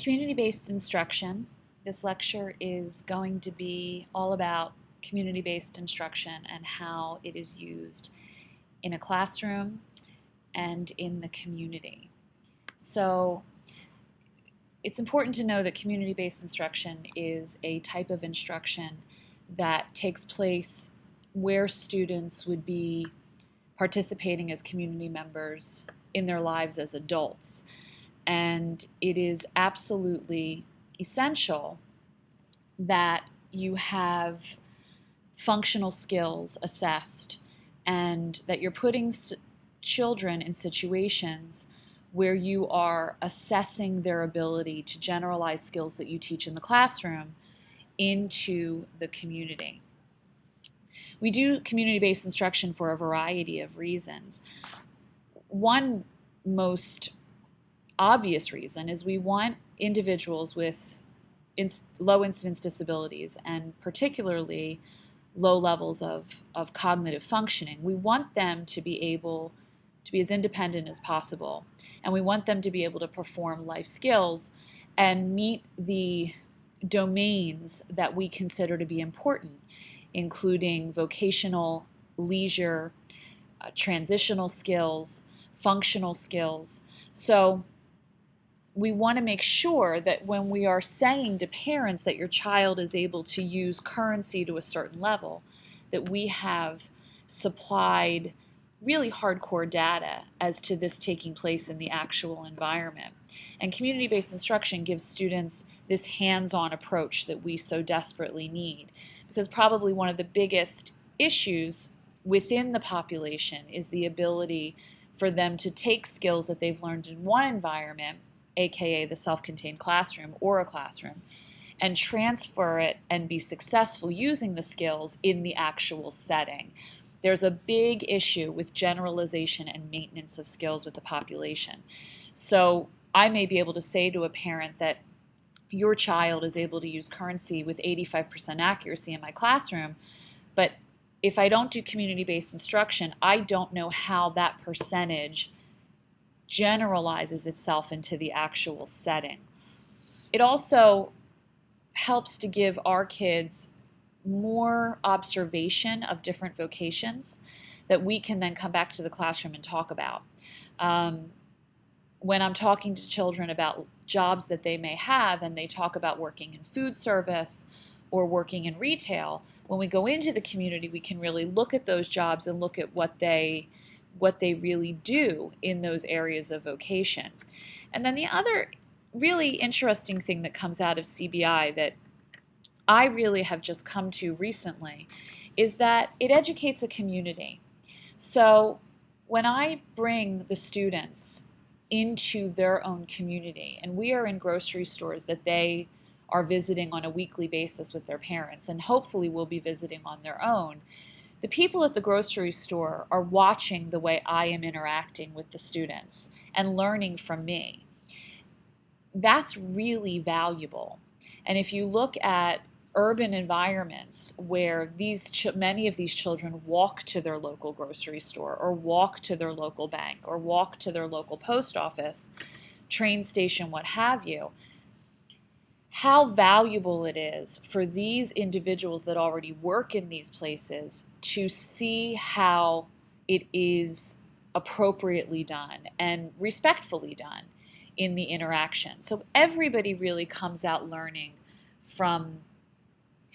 Community-based instruction. This lecture is going to be all about community-based instruction and how it is used in a classroom and in the community. So it's important to know that community-based instruction is a type of instruction that takes place where students would be participating as community members in their lives as adults. And it is absolutely essential that you have functional skills assessed and that you're putting children in situations where you are assessing their ability to generalize skills that you teach in the classroom into the community. We do community-based instruction for a variety of reasons. One most obvious reason is we want individuals with low incidence disabilities and particularly low levels of cognitive functioning. We want them to be able to be as independent as possible, and we want them to be able to perform life skills and meet the domains that we consider to be important, including vocational, leisure, transitional skills, functional skills. So we want to make sure that when we are saying to parents that your child is able to use currency to a certain level, that we have supplied really hardcore data as to this taking place in the actual environment. And community-based instruction gives students this hands-on approach that we so desperately need, because probably one of the biggest issues within the population is the ability for them to take skills that they've learned in one environment, aka the self-contained classroom or a classroom, and transfer it and be successful using the skills in the actual setting. There's a big issue with generalization and maintenance of skills with the population. So I may be able to say to a parent that your child is able to use currency with 85% accuracy in my classroom, but if I don't do community-based instruction, I don't know how that percentage generalizes itself into the actual setting. It also helps to give our kids more observation of different vocations that we can then come back to the classroom and talk about. When I'm talking to children about jobs that they may have and they talk about working in food service or working in retail, when we go into the community, we can really look at those jobs and look at what they really do in those areas of vocation. And then the other really interesting thing that comes out of CBI that I really have just come to recently is that it educates a community. So when I bring the students into their own community, and we are in grocery stores that they are visiting on a weekly basis with their parents, and hopefully will be visiting on their own, the people at the grocery store are watching the way I am interacting with the students and learning from me. That's really valuable. And if you look at urban environments where many of these children walk to their local grocery store or walk to their local bank or walk to their local post office, train station, what have you, how valuable it is for these individuals that already work in these places to see how it is appropriately done and respectfully done in the interaction. So everybody really comes out learning from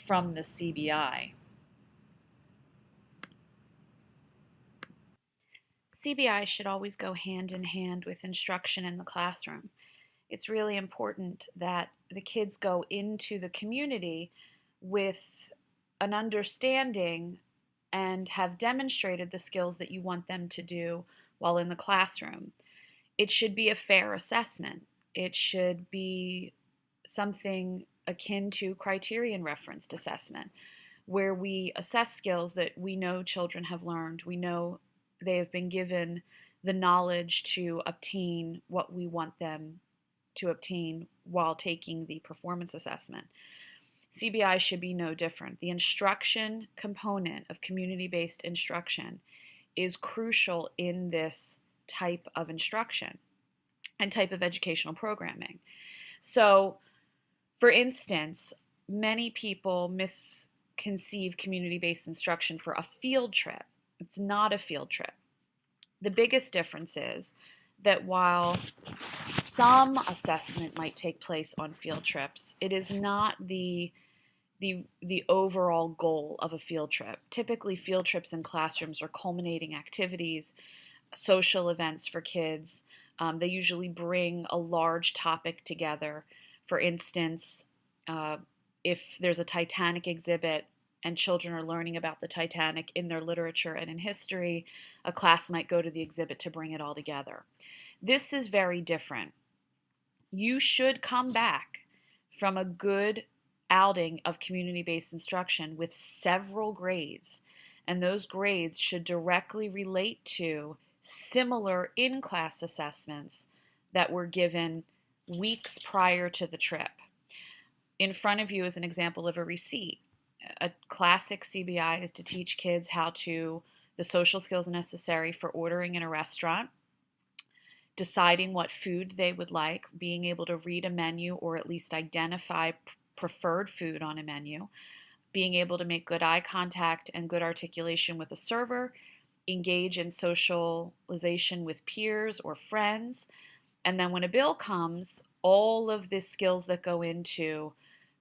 the CBI. CBI should always go hand in hand with instruction in the classroom. It's really important that the kids go into the community with an understanding and have demonstrated the skills that you want them to do while in the classroom. It should be a fair assessment. It should be something akin to criterion referenced assessment, where we assess skills that we know children have learned. We know they have been given the knowledge to obtain what we want them to obtain while taking the performance assessment. CBI should be no different. The instruction component of community-based instruction is crucial in this type of instruction and type of educational programming. So, for instance, many people misconceive community-based instruction for a field trip. It's not a field trip. The biggest difference is that while some assessment might take place on field trips, it is not the overall goal of a field trip. Typically, field trips in classrooms are culminating activities, social events for kids. They usually bring a large topic together. For instance, uh, if there's a Titanic exhibit and children are learning about the Titanic in their literature and in history, a class might go to the exhibit to bring it all together. This is very different. You should come back from a good outing of community-based instruction with several grades, and those grades should directly relate to similar in-class assessments that were given weeks prior to the trip. In front of you is an example of a receipt. A classic CBI is to teach kids the social skills necessary for ordering in a restaurant, deciding what food they would like, being able to read a menu or at least identify preferred food on a menu, being able to make good eye contact and good articulation with a server, engage in socialization with peers or friends, and then when a bill comes, all of the skills that go into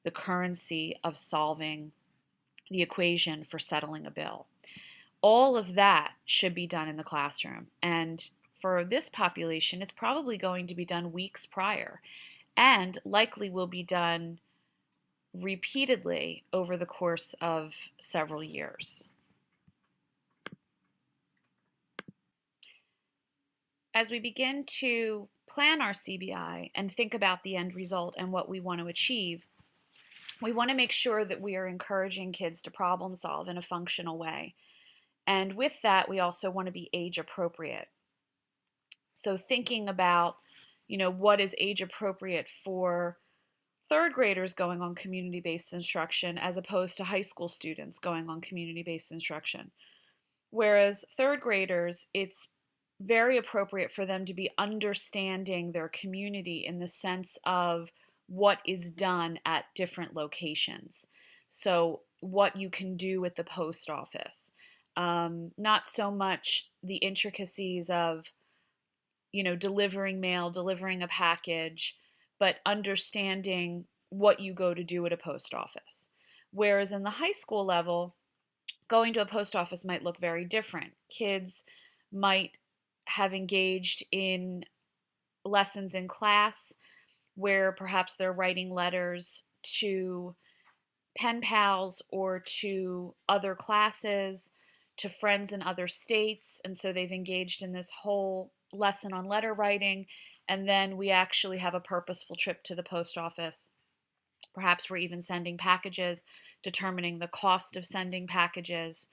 the currency of solving the equation for settling a bill. All of that should be done in the classroom. And for this population, it's probably going to be done weeks prior and likely will be done repeatedly over the course of several years. As we begin to plan our CBI and think about the end result and what we want to achieve, we want to make sure that we are encouraging kids to problem solve in a functional way. And with that, we also want to be age appropriate. So thinking about, what is age appropriate for third graders going on community-based instruction as opposed to high school students going on community-based instruction. Whereas third graders, it's very appropriate for them to be understanding their community in the sense of what is done at different locations. So what you can do at the post office. Not so much the intricacies of, delivering mail, delivering a package, but understanding what you go to do at a post office. Whereas in the high school level, going to a post office might look very different. Kids might have engaged in lessons in class where perhaps they're writing letters to pen pals or to other classes, to friends in other states, and so they've engaged in this whole lesson on letter writing, and then we actually have a purposeful trip to the post office. Perhaps we're even sending packages, determining the cost of sending packages,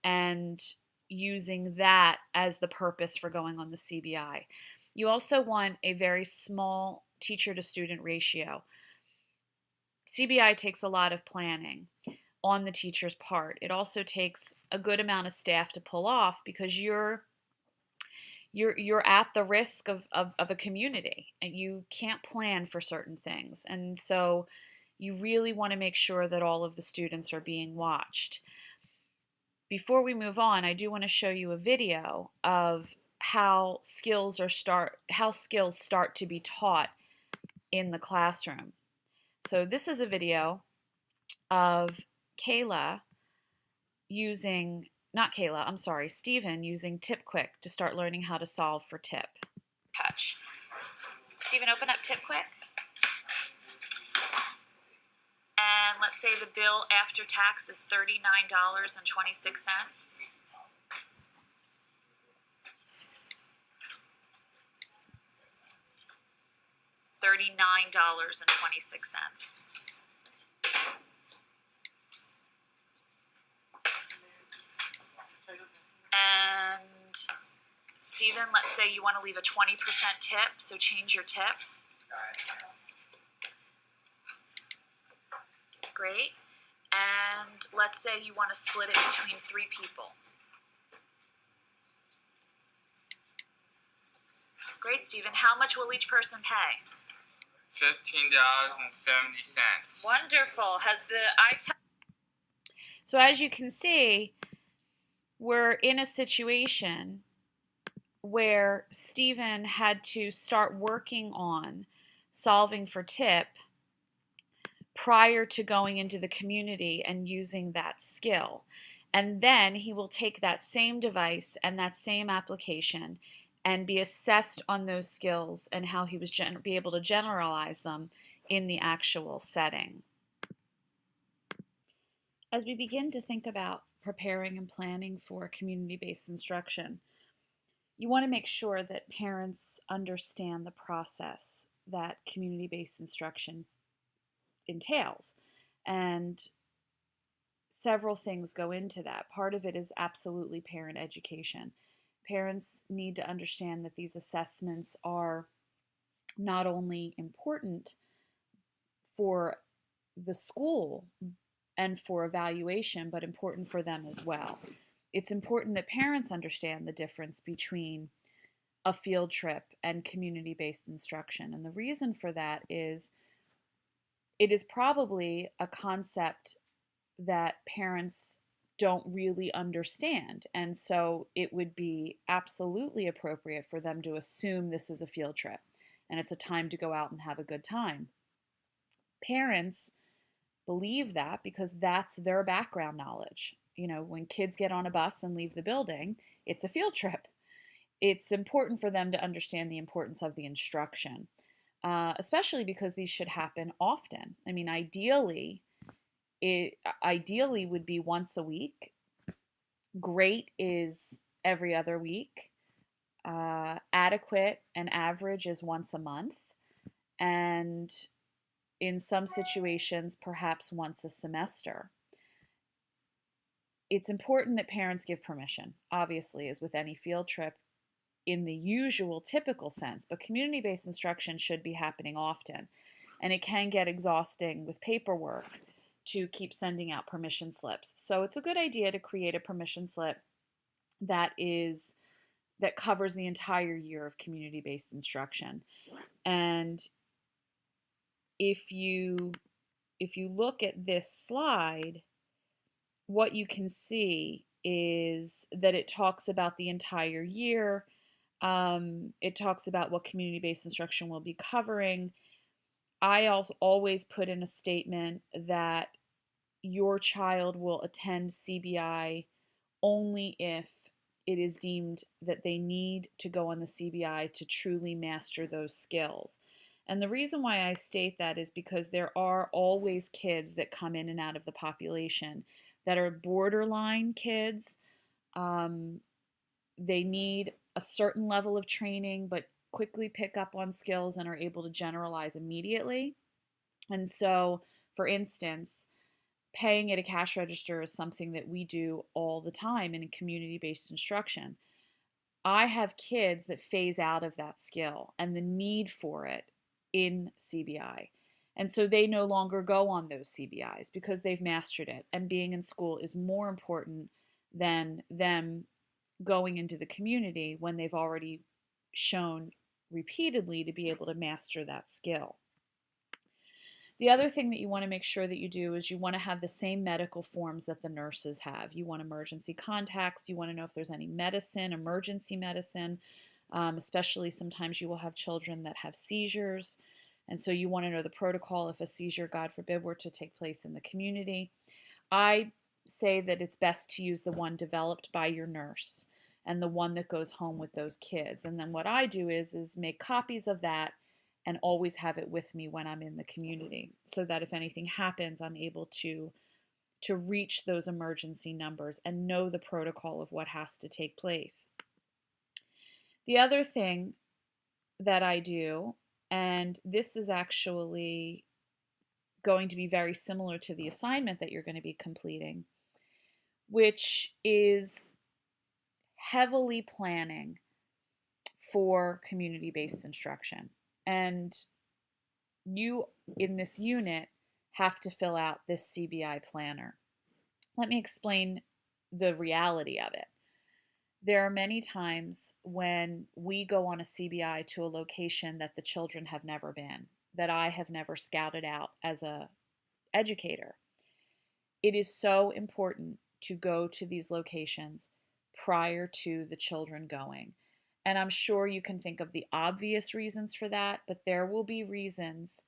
and using that as the purpose for going on the CBI. You also want a very small teacher to student ratio. CBI takes a lot of planning on the teacher's part. It also takes a good amount of staff to pull off because you're at the risk of a community and you can't plan for certain things. And so you really want to make sure that all of the students are being watched. Before we move on, I do want to show you a video of how skills start to be taught in the classroom. So this is a video of Stephen using Tip Quick to start learning how to solve for tip. Touch. Stephen, open up Tip Quick. And let's say the bill after tax is $39.26. $39.26. And Stephen, let's say you want to leave a 20% tip, so change your tip. Great. And let's say you want to split it between 3 people. Great, Stephen. How much will each person pay? $15.70. Wonderful. Has the So as you can see, we're in a situation where Stephen had to start working on solving for tip prior to going into the community and using that skill. And then he will take that same device and that same application and be assessed on those skills and how he was be able to generalize them in the actual setting. As we begin to think about preparing and planning for community-based instruction, you want to make sure that parents understand the process that community-based instruction entails. And several things go into that. Part of it is absolutely parent education. Parents need to understand that these assessments are not only important for the school and for evaluation, but important for them as well. It's important that parents understand the difference between a field trip and community-based instruction. And the reason for that is it is probably a concept that parents don't really understand. And so it would be absolutely appropriate for them to assume this is a field trip and it's a time to go out and have a good time. Parents believe that because that's their background knowledge. You know, when kids get on a bus and leave the building, it's a field trip. It's important for them to understand the importance of the instruction, especially because these should happen often. I mean, ideally would be once a week. Great is every other week. Adequate and average is once a month. And in some situations, perhaps once a semester. It's important that parents give permission, obviously, as with any field trip in the usual typical sense, but community-based instruction should be happening often. And it can get exhausting with paperwork to keep sending out permission slips. So it's a good idea to create a permission slip that covers the entire year of community-based instruction. And if you look at this slide, what you can see is that it talks about the entire year. It talks about what community-based instruction will be covering. I also always put in a statement that your child will attend CBI only if it is deemed that they need to go on the CBI to truly master those skills. And the reason why I state that is because there are always kids that come in and out of the population that are borderline kids. They need a certain level of training, but quickly pick up on skills and are able to generalize immediately. And so, for instance, paying at a cash register is something that we do all the time in community-based instruction. I have kids that phase out of that skill and the need for it in CBI. And so they no longer go on those CBIs because they've mastered it. And being in school is more important than them going into the community when they've already shown repeatedly to be able to master that skill. The other thing that you want to make sure that you do is you want to have the same medical forms that the nurses have. You want emergency contacts. You want to know if there's any medicine, emergency medicine, especially sometimes you will have children that have seizures. And so you want to know the protocol if a seizure, God forbid, were to take place in the community. I say that it's best to use the one developed by your nurse and the one that goes home with those kids. And then what I do is make copies of that and always have it with me when I'm in the community so that if anything happens, I'm able to reach those emergency numbers and know the protocol of what has to take place. The other thing that I do, and this is actually going to be very similar to the assignment that you're going to be completing, which is heavily planning for community-based instruction. And you, in this unit, have to fill out this CBI planner. Let me explain the reality of it. There are many times when we go on a CBI to a location that the children have never been, that I have never scouted out as a educator. It is so important to go to these locations prior to the children going. And I'm sure you can think of the obvious reasons for that, but there will be reasons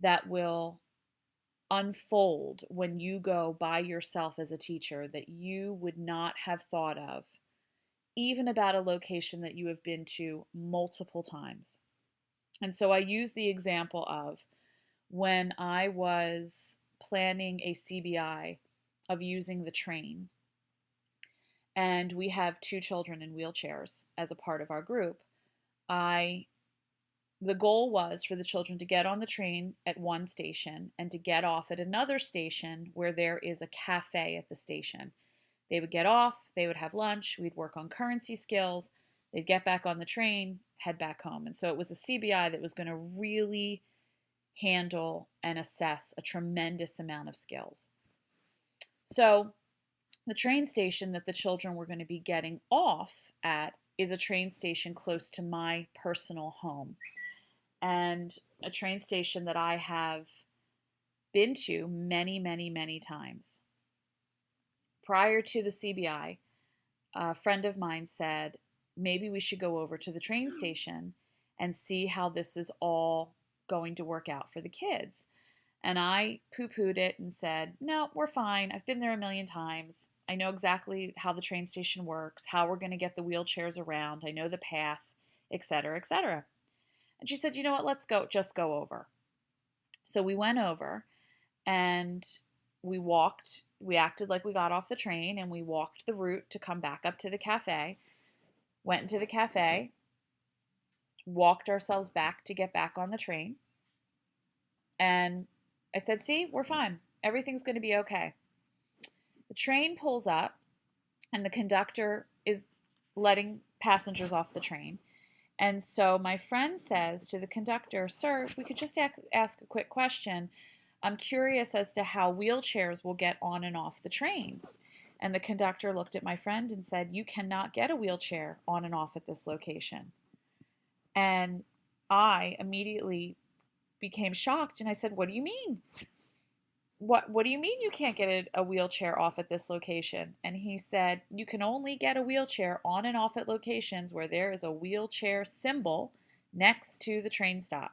that will unfold when you go by yourself as a teacher that you would not have thought of, even about a location that you have been to multiple times. And so I use the example of when I was planning a CBI of using the train, and we have 2 children in wheelchairs as a part of our group. The goal was for the children to get on the train at one station and to get off at another station where there is a cafe at the station. They would get off, they would have lunch, we'd work on currency skills, they'd get back on the train, head back home. And so it was a CBI that was going to really handle and assess a tremendous amount of skills. So the train station that the children were going to be getting off at is a train station close to my personal home, and a train station that I have been to many, many, many times. Prior to the CBI, a friend of mine said, maybe we should go over to the train station and see how this is all going to work out for the kids. And I poo-pooed it and said, no, we're fine. I've been there a million times. I know exactly how the train station works, how we're going to get the wheelchairs around. I know the path, etc., etc. And she said, you know what, let's go, just go over. So we went over and we walked, we acted like we got off the train and we walked the route to come back up to the cafe, went into the cafe, walked ourselves back to get back on the train. And I said, see, we're fine. Everything's going to be okay. The train pulls up and the conductor is letting passengers off the train. And so my friend says to the conductor, sir, if we could just ask a quick question. I'm curious as to how wheelchairs will get on and off the train. And the conductor looked at my friend and said, you cannot get a wheelchair on and off at this location. And I immediately became shocked and I said, what do you mean? What do you mean you can't get a wheelchair off at this location? And he said, you can only get a wheelchair on and off at locations where there is a wheelchair symbol next to the train stop.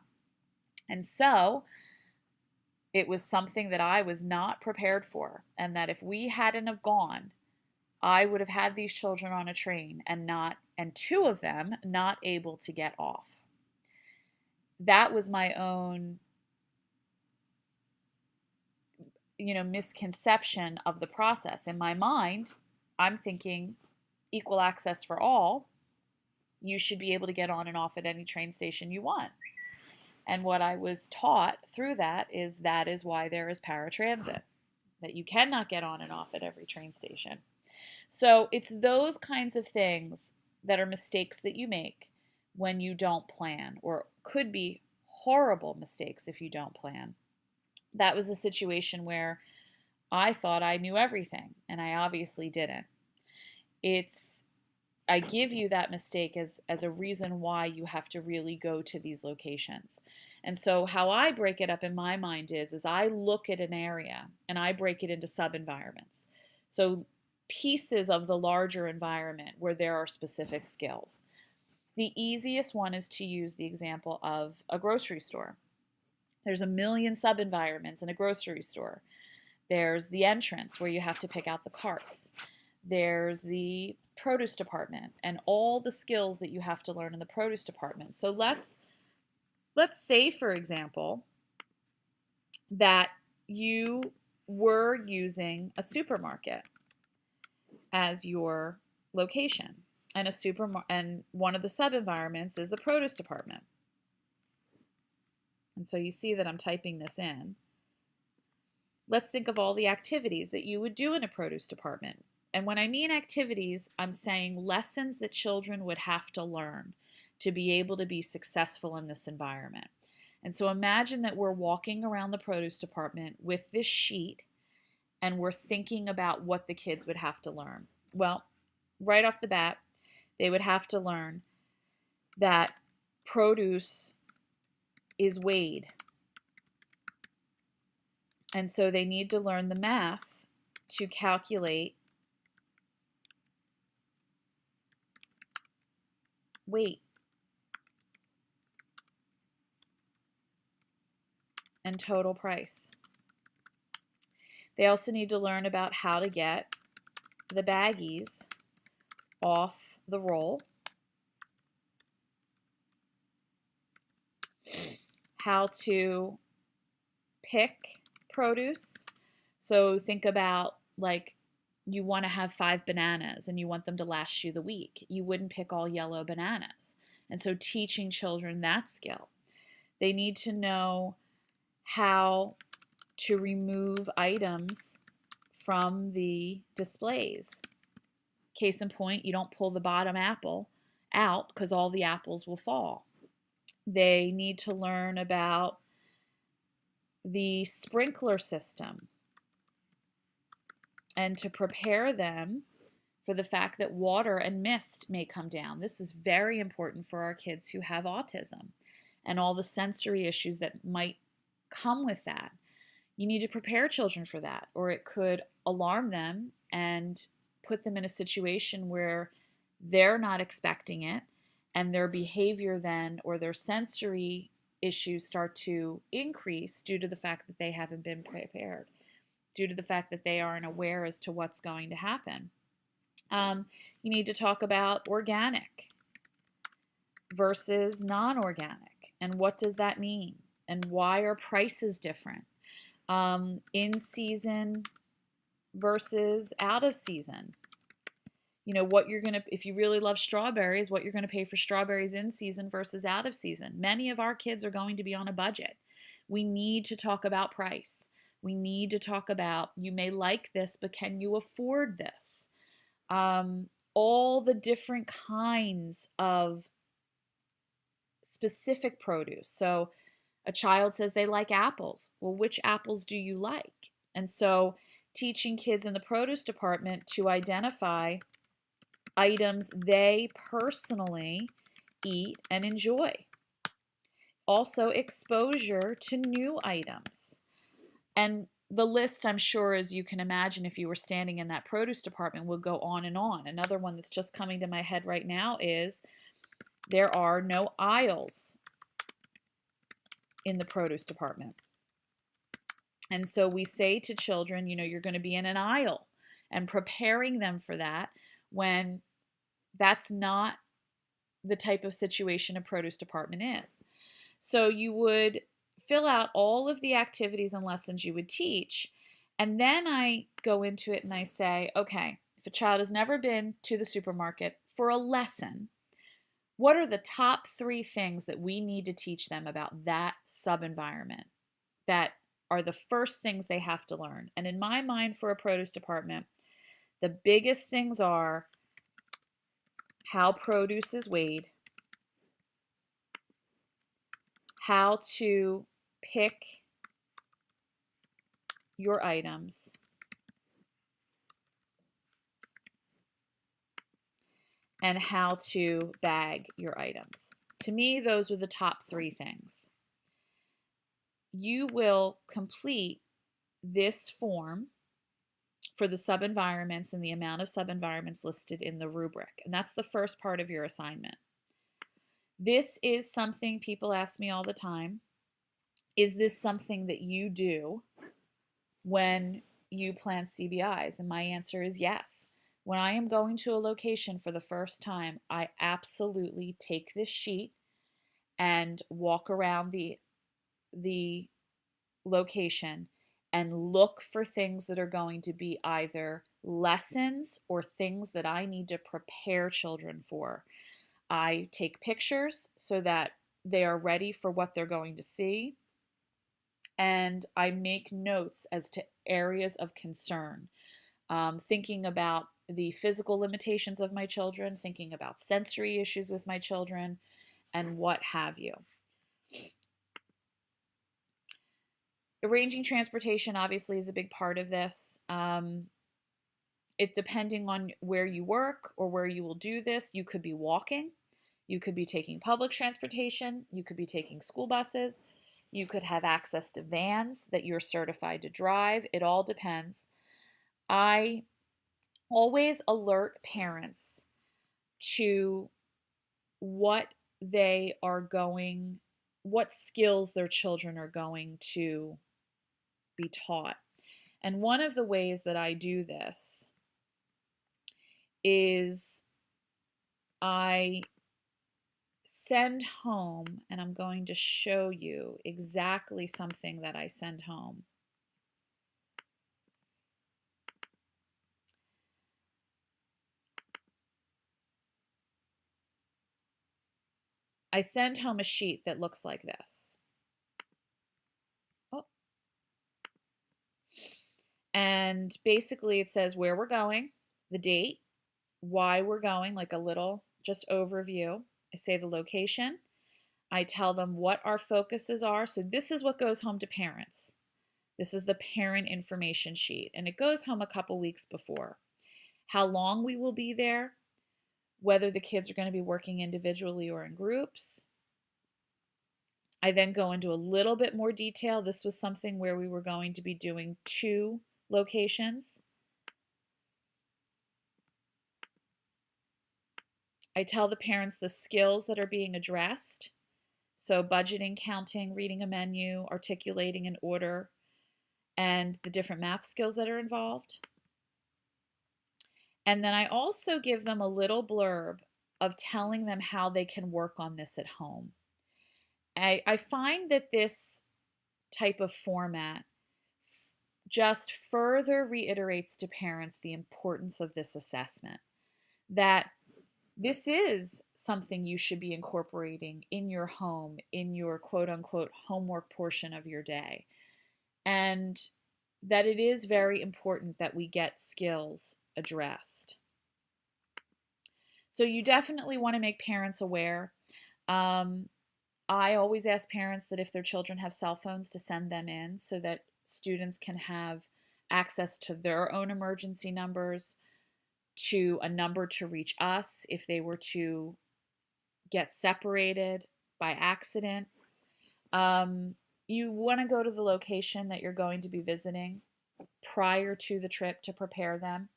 And so it was something that I was not prepared for, and that if we hadn't have gone, I would have had these children on a train and 2 of them not able to get off. That was my own misconception of the process. In my mind, I'm thinking equal access for all. You should be able to get on and off at any train station you want. And what I was taught through that is why there is paratransit, that you cannot get on and off at every train station. So it's those kinds of things that are mistakes that you make when you don't plan, or could be horrible mistakes if you don't plan. That was a situation where I thought I knew everything, and I obviously didn't. I give you that mistake as a reason why you have to really go to these locations. And so how I break it up in my mind is I look at an area and I break it into sub-environments. So pieces of the larger environment where there are specific skills. The easiest one is to use the example of a grocery store. There's a million sub-environments in a grocery store. There's the entrance where you have to pick out the carts. There's the produce department and all the skills that you have to learn in the produce department. So let's say, for example, that you were using a supermarket as your location, and one of the sub-environments is the produce department. And so you see that I'm typing this in. Let's think of all the activities that you would do in a produce department. And when I mean activities, I'm saying lessons that children would have to learn to be able to be successful in this environment. And so imagine that we're walking around the produce department with this sheet and we're thinking about what the kids would have to learn. Well, right off the bat, they would have to learn that produce is weighed And so they need to learn the math to calculate weight and total price. They also need to learn about how to get the baggies off the roll, how to pick produce. So think about, like, you want to have 5 bananas and you want them to last you the week. You wouldn't pick all yellow bananas. And so teaching children that skill. They need to know how to remove items from the displays. Case in point, you don't pull the bottom apple out because all the apples will fall. They need to learn about the sprinkler system and to prepare them for the fact that water and mist may come down. This is very important for our kids who have autism and all the sensory issues that might come with that. You need to prepare children for that, or it could alarm them and put them in a situation where they're not expecting it, and their behavior then, or their sensory issues, start to increase due to the fact that they haven't been prepared, due to the fact that they aren't aware as to what's going to happen. You need to talk about organic versus non-organic, and what does that mean, and why are prices different? In season versus out of season. You know, what you're going to, if you really love strawberries, what you're going to pay for strawberries in season versus out of season. Many of our kids are going to be on a budget. We need to talk about price. We need to talk about, you may like this, but can you afford this? All the different kinds of specific produce. So a child says they like apples. Well, which apples do you like? And so teaching kids in the produce department to identify items they personally eat and enjoy. Also, exposure to new items. And the list, I'm sure, as you can imagine, if you were standing in that produce department, would go on and on. Another one that's just coming to my head right now is there are no aisles in the produce department. And so we say to children, you know, you're going to be in an aisle, and preparing them for that when that's not the type of situation a produce department is. So you would fill out all of the activities and lessons you would teach, and then I go into it and I say, okay, if a child has never been to the supermarket for a lesson, what are the top 3 things that we need to teach them about that sub-environment that are the first things they have to learn? And in my mind, for a produce department, the biggest things are how produce is weighed, how to pick your items, and how to bag your items. To me, those are the top 3 things. You will complete this form for the sub-environments and the amount of sub-environments listed in the rubric. And that's the first part of your assignment. This is something people ask me all the time. Is this something that you do when you plan CBIs? And my answer is yes. When I am going to a location for the first time, I absolutely take this sheet and walk around the location and look for things that are going to be either lessons or things that I need to prepare children for. I take pictures so that they are ready for what they're going to see, and I make notes as to areas of concern, thinking about the physical limitations of my children, thinking about sensory issues with my children, and what have you. Arranging transportation obviously is a big part of this. It depending on where you work or where you will do this, you could be walking, you could be taking public transportation, you could be taking school buses. You could have access to vans that you're certified to drive. It all depends. I always alert parents to what they are going, what skills their children are going to be taught. And one of the ways that I do this is I send home, and I'm going to show you exactly something that I send home. I send home a sheet that looks like this. Oh. And basically it says where we're going, the date, why we're going, like a little just overview. I say the location. I tell them what our focuses are. So this is what goes home to parents. This is the parent information sheet, and it goes home a couple weeks before. How long we will be there, whether the kids are going to be working individually or in groups. I then go into a little bit more detail. This was something where we were going to be doing 2 locations. I tell the parents the skills that are being addressed. So budgeting, counting, reading a menu, articulating an order, and the different math skills that are involved. And then I also give them a little blurb of telling them how they can work on this at home. I find that this type of format just further reiterates to parents the importance of this assessment, that this is something you should be incorporating in your home, in your quote unquote homework portion of your day, and that it is very important that we get skills addressed. So you definitely want to make parents aware. I always ask parents that if their children have cell phones to send them in so that students can have access to their own emergency numbers, to a number to reach us if they were to get separated by accident. You want to go to the location that you're going to be visiting prior to the trip to prepare them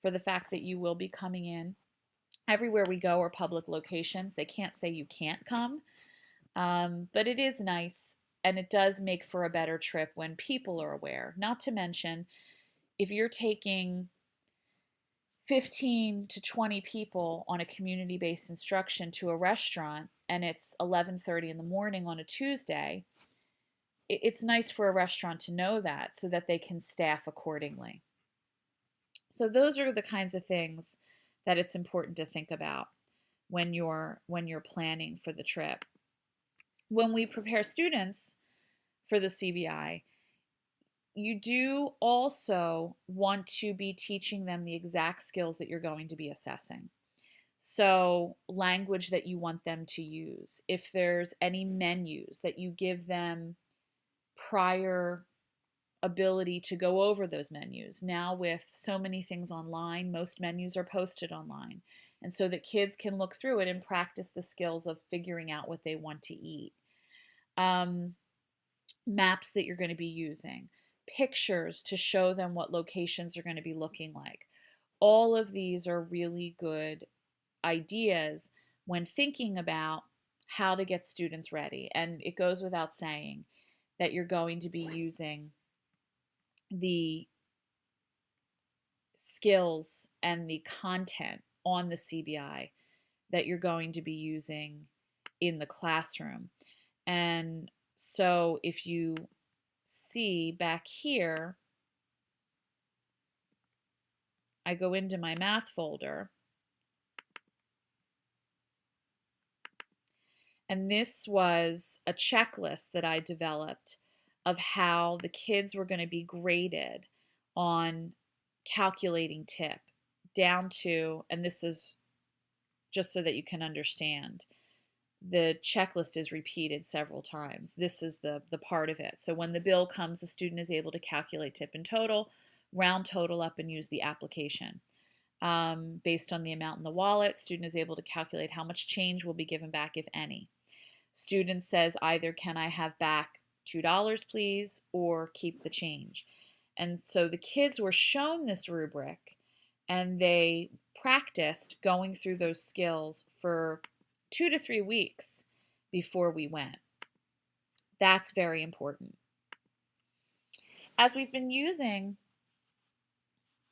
for the fact that you will be coming in. Everywhere we go are public locations. They can't say you can't come, but it is nice, and it does make for a better trip when people are aware. Not to mention, if you're taking 15 to 20 people on a community-based instruction to a restaurant and it's 11:30 in the morning on a Tuesday, it's nice for a restaurant to know that so that they can staff accordingly. So those are the kinds of things that it's important to think about when you're planning for the trip. When we prepare students for the CBI, you do also want to be teaching them the exact skills that you're going to be assessing. So, language that you want them to use. If there's any menus, that you give them prior ability to go over those menus. Now, with so many things online, most menus are posted online. And so that kids can look through it and practice the skills of figuring out what they want to eat. Maps that you're going to be using, pictures to show them what locations are going to be looking like. All of these are really good ideas when thinking about how to get students ready. And it goes without saying that you're going to be using the skills and the content on the CBI that you're going to be using in the classroom. And so if you see back here, I go into my math folder, and this was a checklist that I developed of how the kids were going to be graded on calculating tip down to, and this is just so that you can understand, the checklist is repeated several times. This is the part of it. So when the bill comes, the student is able to calculate tip and total, round total up, and use the application. Based on the amount in the wallet, student is able to calculate how much change will be given back, if any. Student says either, can I have back $2 please, or keep the change. And so the kids were shown this rubric and they practiced going through those skills for 2 to 3 weeks before we went. That's very important. As we've been using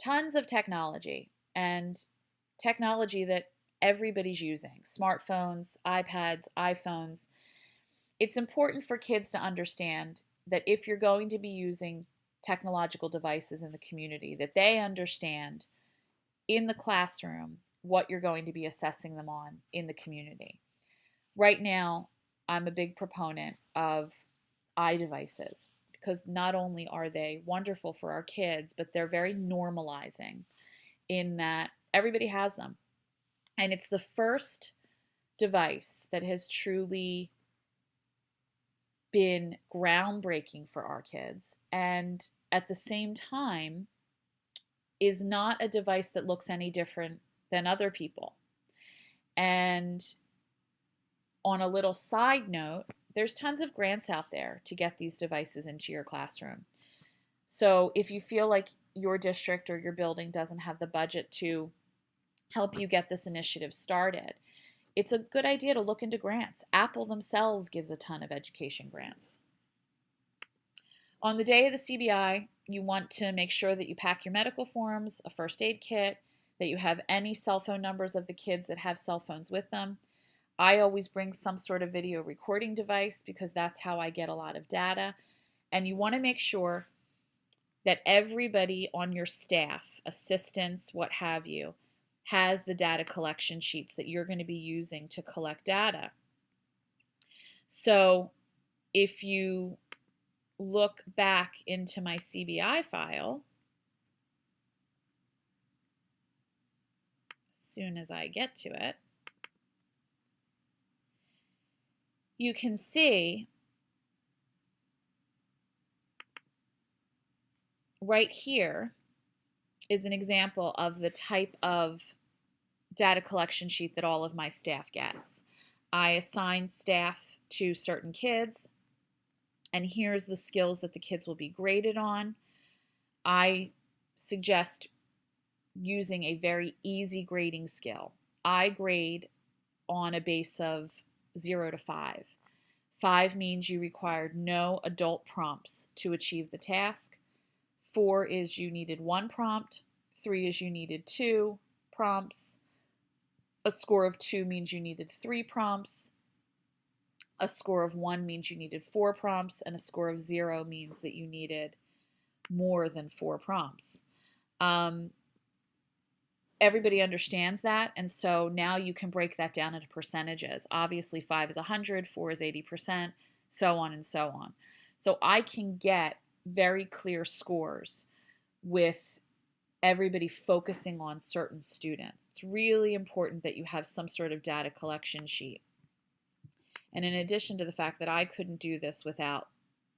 tons of technology and technology that everybody's using, smartphones, iPads, iPhones, it's important for kids to understand that if you're going to be using technological devices in the community, that they understand in the classroom what you're going to be assessing them on in the community. Right now, I'm a big proponent of iDevices because not only are they wonderful for our kids, but they're very normalizing in that everybody has them. And it's the first device that has truly been groundbreaking for our kids, and at the same time is not a device that looks any different than other people. And on a little side note, there's tons of grants out there to get these devices into your classroom. So if you feel like your district or your building doesn't have the budget to help you get this initiative started, it's a good idea to look into grants. Apple themselves gives a ton of education grants. On the day of the CBI, you want to make sure that you pack your medical forms, a first aid kit, that you have any cell phone numbers of the kids that have cell phones with them. I always bring some sort of video recording device because that's how I get a lot of data. And you want to make sure that everybody on your staff, assistants, what have you, has the data collection sheets that you're going to be using to collect data. So if you look back into my CBI file, as soon as I get to it, you can see right here is an example of the type of data collection sheet that all of my staff gets. I assign staff to certain kids, and here's the skills that the kids will be graded on. I suggest using a very easy grading skill. I grade on a base of 0 to 5. 5 means you required no adult prompts to achieve the task. 4 is you needed 1 prompt. 3 is you needed 2 prompts. A score of 2 means you needed 3 prompts. A score of 1 means you needed 4 prompts. And a score of 0 means that you needed more than 4 prompts. Everybody understands that, and so now you can break that down into percentages. Obviously, 5 is 100, 4 is 80%, so on and so on. So I can get very clear scores with everybody focusing on certain students. It's really important that you have some sort of data collection sheet. And in addition to the fact that I couldn't do this without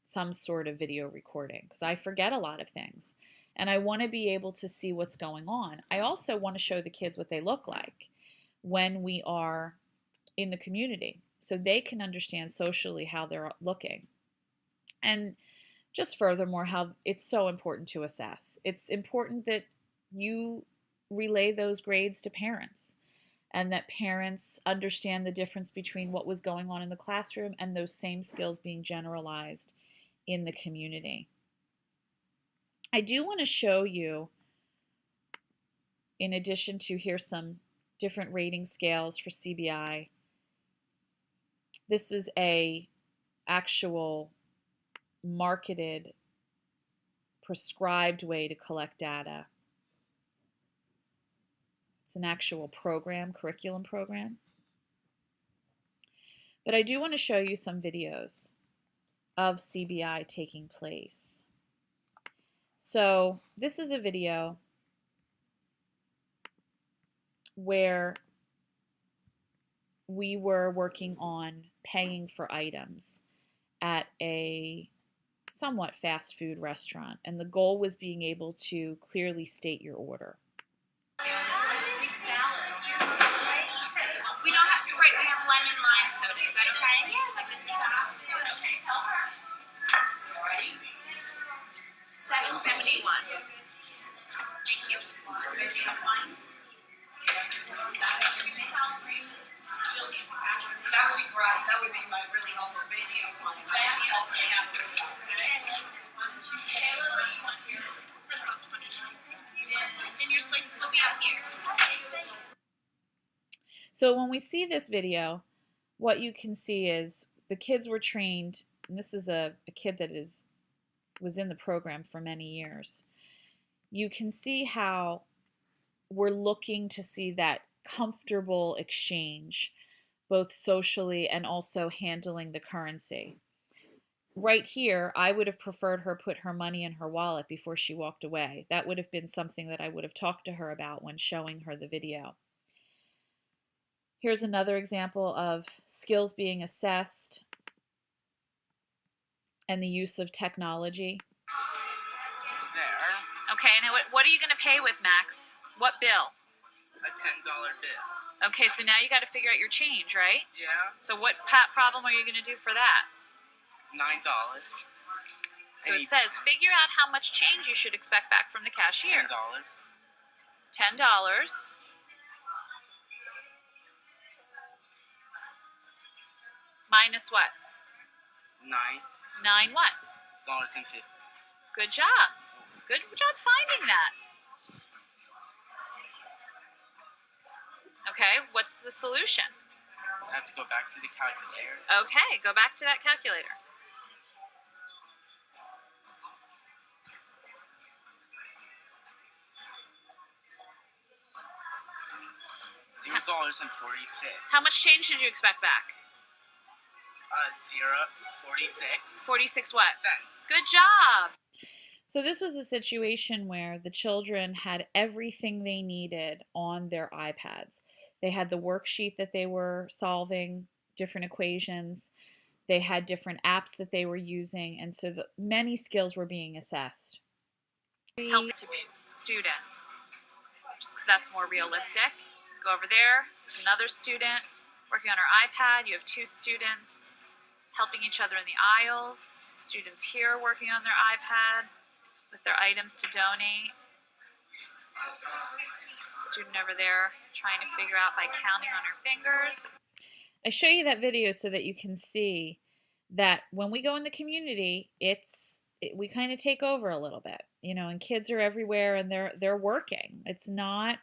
some sort of video recording, because I forget a lot of things. And I want to be able to see what's going on. I also want to show the kids what they look like when we are in the community so they can understand socially how they're looking. And just furthermore, how it's so important to assess. It's important that you relay those grades to parents and that parents understand the difference between what was going on in the classroom and those same skills being generalized in the community. I do want to show you, in addition to here's some different rating scales for CBI. This is a actual marketed, prescribed way to collect data. It's an actual program, curriculum program. But I do want to show you some videos of CBI taking place. So this is a video where we were working on paying for items at a somewhat fast food restaurant, and the goal was being able to clearly state your order. We don't have Sprite, we have lemon lime soda. Is that okay? Yeah, it's like this. Okay, tell her. So when we see this video, what you can see is the kids were trained, and this is a kid that was in the program for many years. You can see how we're looking to see that comfortable exchange, both socially and also handling the currency. Right here, I would have preferred her put her money in her wallet before she walked away. That would have been something that I would have talked to her about when showing her the video. Here's another example of skills being assessed and the use of technology. There. Okay, and what are you going to pay with, Max? What bill? A $10 bill. Okay, so now you got to figure out your change, right? Yeah. So what problem are you going to do for that? $9. So it says, figure out how much change you should expect back from the cashier. $10. $10. Minus what? 9. 9 what? $50. Good job. Good job finding that. Okay, what's the solution? I have to go back to the calculator. Okay, go back to that calculator. $0.46. How much change did you expect back? 46. 46 what? Cents. Good job. So this was a situation where the children had everything they needed on their iPads. They had the worksheet that they were solving, different equations. They had different apps that they were using, and so many skills were being assessed. Help to student, just because that's more realistic. Go over there. There's another student working on her iPad. You have 2 students helping each other in the aisles. Students here working on their iPad with their items to donate. Student over there trying to figure out by counting on her fingers. I show you that video so that you can see that when we go in the community, we kind of take over a little bit, and kids are everywhere and they're working. It's not,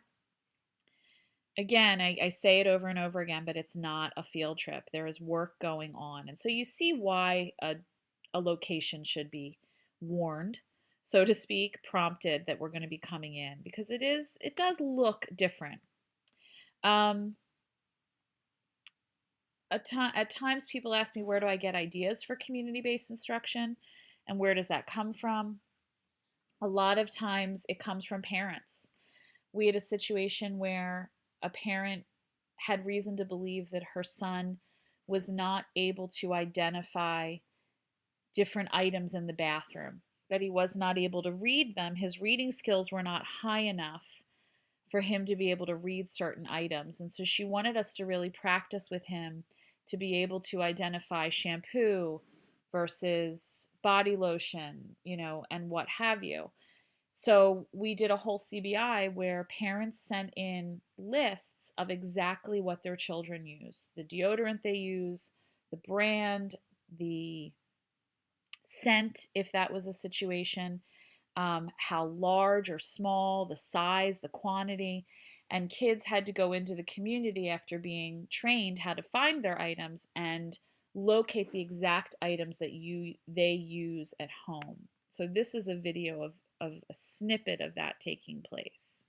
again, I say it over and over again, but it's not a field trip. There is work going on. And so you see why a location should be warned, so to speak, prompted that we're going to be coming in, because it does look different. At times people ask me, where do I get ideas for community-based instruction and where does that come from? A lot of times it comes from parents. We had a situation where a parent had reason to believe that her son was not able to identify different items in the bathroom, that he was not able to read them. His reading skills were not high enough for him to be able to read certain items. And so she wanted us to really practice with him to be able to identify shampoo versus body lotion, and what have you. So we did a whole CBI where parents sent in lists of exactly what their children use, the deodorant they use, the brand, the scent, if that was a situation, how large or small, the size, the quantity. And kids had to go into the community after being trained how to find their items and locate the exact items that they use at home. So this is a video of a snippet of that taking place.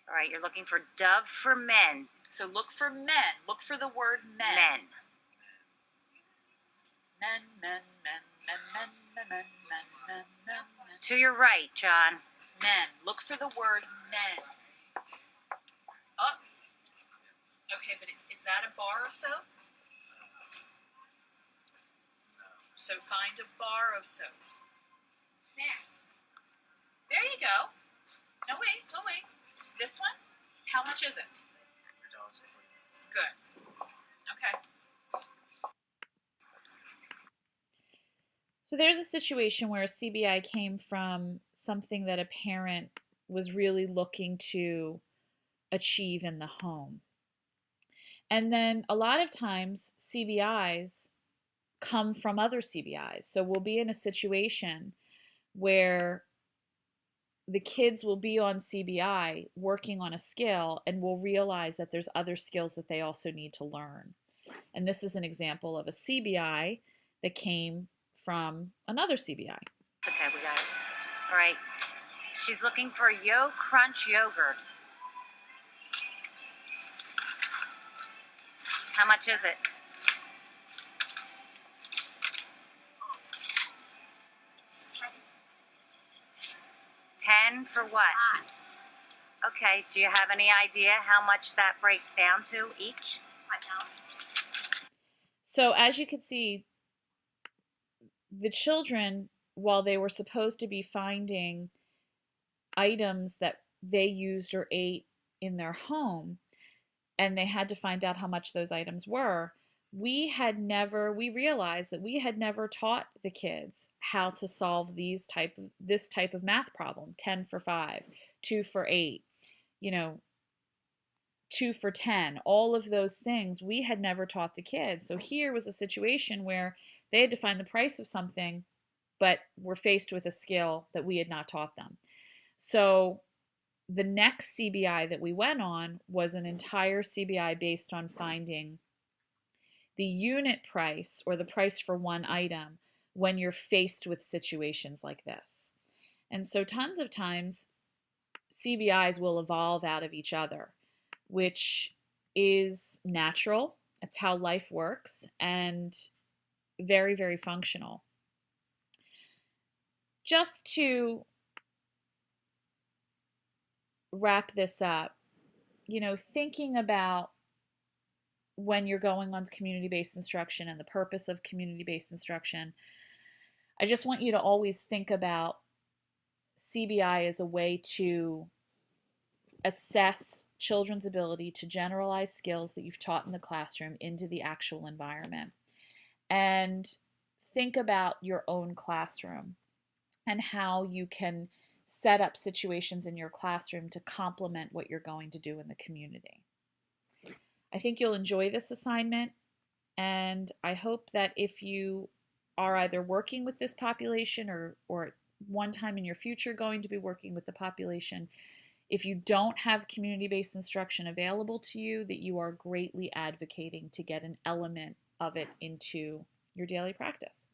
All right, you're looking for Dove for men. So look for men. Look for the word men. Men. Men, men, men, men, men, men, men, men, men, men, men. To your right, John. Men. Look for the word men. Oh. Okay, but is that a bar of soap? So find a bar of soap. There. There you go. No, wait. This one? How much is it? Good. Okay. So there's a situation where a CBI came from something that a parent was really looking to achieve in the home. And then a lot of times CBIs come from other CBIs. So we'll be in a situation where the kids will be on CBI working on a skill and will realize that there's other skills that they also need to learn. And this is an example of a CBI that came from another CBI. Okay, we got it. All right. She's looking for Yo Crunch yogurt. How much is it? $10 for what? Okay, do you have any idea how much that breaks down to each? $5. So as you can see, the children, while they were supposed to be finding items that they used or ate in their home, and they had to find out how much those items were, we realized that we had never taught the kids how to solve this type of math problem. 10 for 5, 2 for 8, 2 for 10, all of those things we had never taught the kids. So here was a situation where they had to find the price of something, but were faced with a skill that we had not taught them. So the next CBI that we went on was an entire CBI based on finding the unit price, or the price for one item, when you're faced with situations like this. And so tons of times CBIs will evolve out of each other, which is natural. It's how life works, and very, very functional. Just to wrap this up, thinking about when you're going on community-based instruction and the purpose of community-based instruction, I just want you to always think about CBI as a way to assess children's ability to generalize skills that you've taught in the classroom into the actual environment. And think about your own classroom and how you can set up situations in your classroom to complement what you're going to do in the community. I think you'll enjoy this assignment, and I hope that if you are either working with this population or at one time in your future going to be working with the population, if you don't have community-based instruction available to you, that you are greatly advocating to get an element of it into your daily practice.